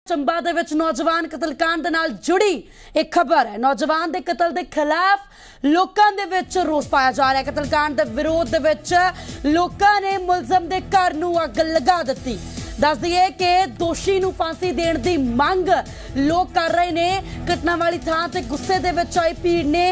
चंबा दे विच नौजवान कतलकांड दे नाल जुड़ी एक खबर है। नौजवान दे कतल दे खिलाफ लोकां दे विच रोस पाया जा रहा है। कतलकांड दे विरोध दे विच लोकां ने मुलजम दे घर नूं अग लगा दित्ती। दस दिए कि दोषी नूं फांसी देण दी मंग लोग कर रहे ने। घटना वाली थां ते गुस्से दे विच आई भीड़ ने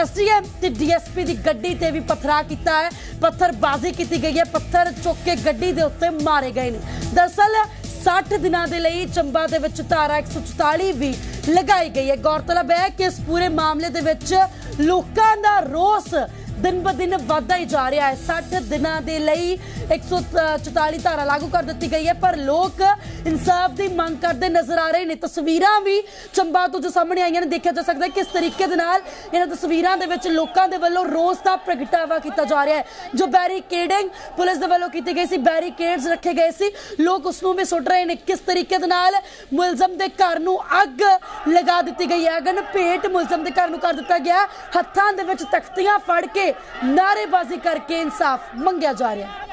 एसडीएम ते डीएसपी दी गड्डी ते भी पत्थरा कीता है। पत्थरबाजी की गई है, पत्थर चुक के गड्डी दे उत्ते मारे गए ने। दरअसल 60 दिनों के लिए चंबा दे विच धारा 144 भी लगाई गई है। गौरतलब है कि इस पूरे मामले दे विच लोकां दा रोस दिन ब दिन बढ़ता ही जा रहा है। 60 दिनों के लिए 144 धारा लागू कर दी गई है, पर लोग इंसाफ की मांग करते नजर आ रहे हैं। तस्वीरां भी चंबा तो जो सामने आई ने देखा जा सकता है किस तरीके दे नाल इन तस्वीरां दे विच लोकां दे वल्लों रोस का प्रगटावा किया जा रहा है। जो बैरीकेडिंग पुलिस दे वल्लों की गई सी, बैरीकेड्स रखे गए सी, लोग उसनूं भी सुट रहे हैं। किस तरीके दे नाल मुलजम दे घर नूं अग लगा दी गई है। अगन भेंट मुलजम दे घर नूं कर दिता गया। हत्थां दे विच तख्तियां फड़ के नारेबाजी करके इंसाफ मंगया जा रहा है।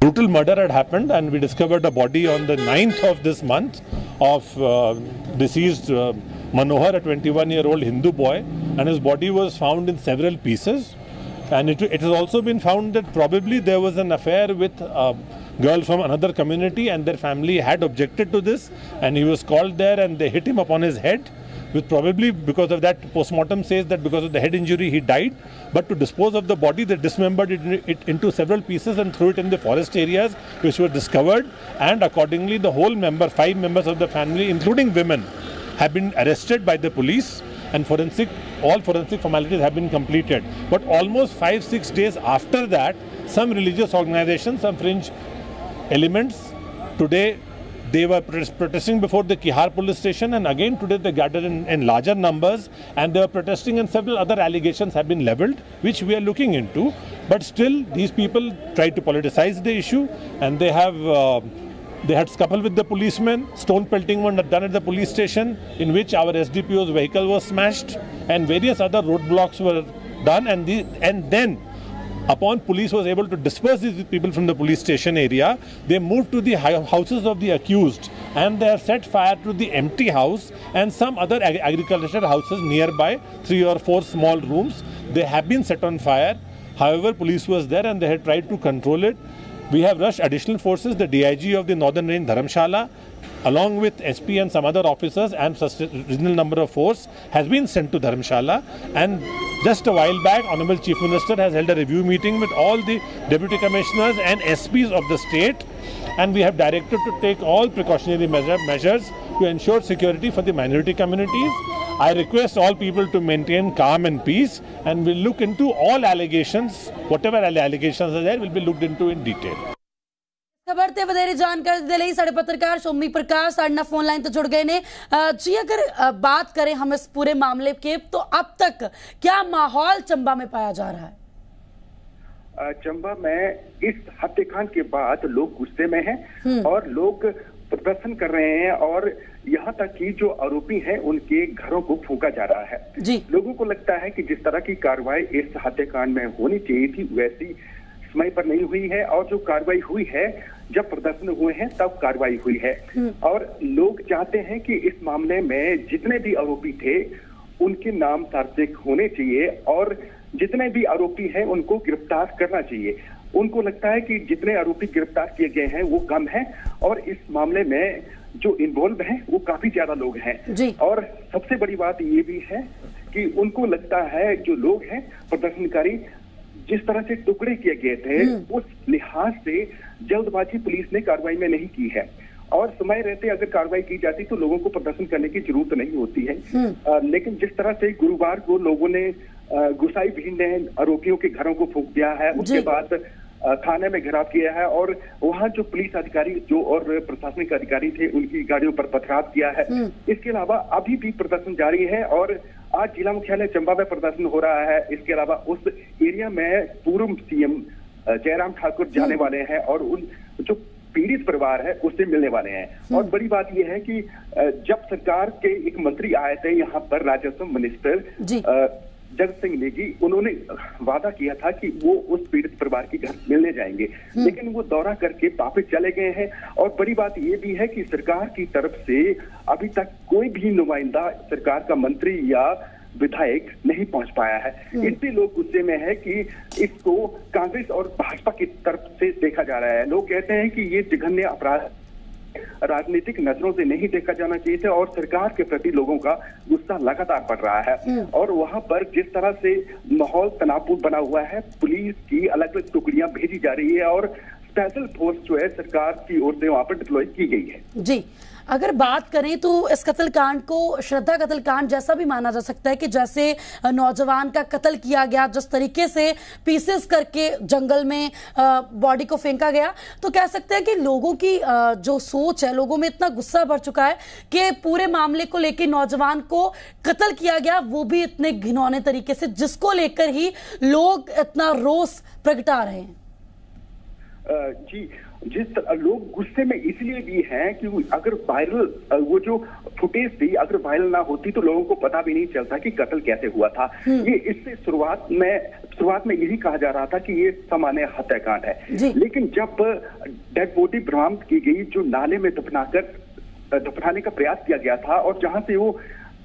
Brutal murder had happened and we discovered a body on the 9th of this month of deceased Manohar, a 21-year-old Hindu boy, and his body was found in several pieces. And it has also been found that probably there was an affair with a girl from another community and their family had objected to this, and he was called there and they hit him upon his head. With probably because of that, postmortem says that because of the head injury he died. But to dispose of the body, they dismembered it into several pieces and threw it in the forest areas which were discovered. And accordingly, the whole 5 members of the family, including women, have been arrested by the police, and all forensic formalities have been completed. But almost 5-6 days after that, some religious organizations, some fringe elements, today they were protesting before the Kihar police station, and again today they gathered in larger numbers and they were protesting, and several other allegations have been levelled which we are looking into. But still these people tried to politicize the issue, and they had scuffle with the policemen. Stone pelting was done at the police station, in which our SDPO's vehicle was smashed, and various other roadblocks were done, and then upon police was able to disperse these people from the police station area, they moved to the houses of the accused and they have set fire to the empty house and some other agricultural houses nearby, 3 or 4 small rooms. They have been set on fire. However, police was there and they had tried to control it. We have rushed additional forces. The DIG of the Northern Range, Dharamshala, along with SP and some other officers and such a reasonable number of force has been sent to Dharamshala. And just a while back, Honorable Chief Minister has held a review meeting with all the Deputy Commissioners and SPs of the state, and we have directed to take all precautionary measures to ensure security for the minority communities. I request all people to maintain calm and peace, and we'll look into all allegations. Whatever allegations are there will be looked into in detail. खबर ते वधेरे जानकारी दे लई साडे पत्रकार सोमी प्रकाश साडे नाल phone line तो जुड़ गए ने। जी अगर बात करें हम इस पूरे मामले के, तो अब तक क्या माहौल चंबा में पाया जा रहा है? चंबा में इस हत्याकांड के बाद लोग गुस्से में हैं और लोग प्रदर्शन कर रहे हैं, और यहाँ तक कि जो आरोपी हैं उनके घरों को फूंका जा रहा है जी। लोगों को लगता है कि जिस तरह की कार्रवाई इस हत्याकांड में होनी चाहिए थी वैसी समय पर नहीं हुई है, और जो कार्रवाई हुई है जब प्रदर्शन हुए हैं तब कार्रवाई हुई है। और लोग चाहते हैं कि इस मामले में जितने भी आरोपी थे उनके नाम सार्वजनिक होने चाहिए और जितने भी आरोपी हैं उनको गिरफ्तार करना चाहिए। उनको लगता है कि जितने आरोपी गिरफ्तार किए गए हैं वो कम हैं, और इस मामले में जो इन्वॉल्व हैं वो काफी ज्यादा लोग हैं। और सबसे बड़ी बात ये भी है कि उनको लगता है जो लोग हैं प्रदर्शनकारी, जिस तरह से टुकड़े किए गए थे उस लिहाज से जल्दबाजी पुलिस ने कार्रवाई में नहीं की है, और समय रहते अगर कार्रवाई की जाती तो लोगों को प्रदर्शन करने की जरूरत नहीं होती है। लेकिन जिस तरह से गुरुवार को लोगों ने गुसाई भीड़ ने आरोपियों के घरों को फूंक दिया है, उसके बाद थाने में घेराव किया है, और वहां जो पुलिस अधिकारी जो और प्रशासनिक अधिकारी थे उनकी गाड़ियों पर पथराव किया है। इसके अलावा अभी भी प्रदर्शन जारी है, और आज जिला मुख्यालय चंबा में प्रदर्शन हो रहा है। इसके अलावा उस एरिया में पूर्व सीएम जयराम ठाकुर जाने वाले हैं और उन जो पीड़ित परिवार है उससे मिलने वाले हैं। और बड़ी बात यह है कि जब सरकार के एक मंत्री आए थे यहाँ पर, राजस्व मिनिस्टर जग सिंह नेगी, उन्होंने वादा किया था कि वो उस पीड़ित परिवार के घर मिलने जाएंगे, लेकिन वो दौरा करके वापस चले गए हैं। और बड़ी बात ये भी है कि सरकार की तरफ से अभी तक कोई भी नुमाइंदा, सरकार का मंत्री या विधायक नहीं पहुंच पाया है। इससे लोग गुस्से में है कि इसको कांग्रेस और भाजपा की तरफ से देखा जा रहा है। लोग कहते हैं कि ये जघन्य अपराध राजनीतिक नजरों से नहीं देखा जाना चाहिए था और सरकार के प्रति लोगों का गुस्सा लगातार बढ़ रहा है। और वहां पर जिस तरह से माहौल तनावपूर्ण बना हुआ है, पुलिस की अलग अलग टुकड़ियां भेजी जा रही है और स्पेशल फोर्स जो है सरकार की ओर से वहां पर डिप्लॉय की गई है। जी, अगर बात करें तो इस कत्लकांड को श्रद्धा कत्लकांड जैसा भी माना जा सकता है कि जैसे नौजवान का कत्ल किया गया, जिस तरीके से पीसेस करके जंगल में बॉडी को फेंका गया, तो कह सकते हैं कि लोगों की जो सोच है, लोगों में इतना गुस्सा भर चुका है कि पूरे मामले को लेकर नौजवान को कत्ल किया गया, वो भी इतने घिनौने तरीके से, जिसको लेकर ही लोग इतना रोष प्रगटा रहे हैं। जी, लोग गुस्से में इसलिए भी हैं कि अगर वायरल वो जो फुटेज थी अगर वायरल ना होती तो लोगों को पता भी नहीं चलता कि कत्ल कैसे हुआ था। ये इससे शुरुआत में यही कहा जा रहा था कि ये सामान्य हत्याकांड है, लेकिन जब डेड बॉडी बरामद की गई जो नाले में दफनाने का प्रयास किया गया था और जहां से वो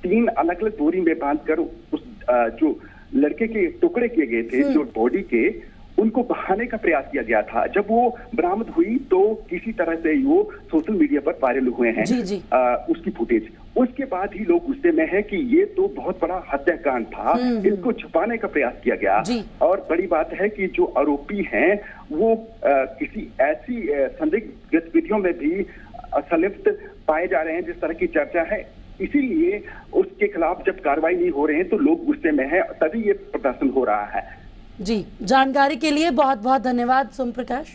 3 अलग अलग बोरी में बांधकर उस जो लड़के के टुकड़े किए गए थे जो बॉडी के, उनको बहाने का प्रयास किया गया था। जब वो बरामद हुई तो किसी तरह से वो सोशल मीडिया पर वायरल हुए हैं उसकी फुटेज। उसके बाद ही लोग गुस्से में है कि ये तो बहुत बड़ा हत्याकांड था, इसको छुपाने का प्रयास किया गया। और बड़ी बात है कि जो आरोपी हैं वो किसी ऐसी संदिग्ध गतिविधियों में भी संलिप्त पाए जा रहे हैं जिस तरह की चर्चा है। इसीलिए उसके खिलाफ जब कार्रवाई नहीं हो रहे हैं तो लोग गुस्से में हैं, तभी ये प्रदर्शन हो रहा है। जी, जानकारी के लिए बहुत बहुत धन्यवाद सोम प्रकाश।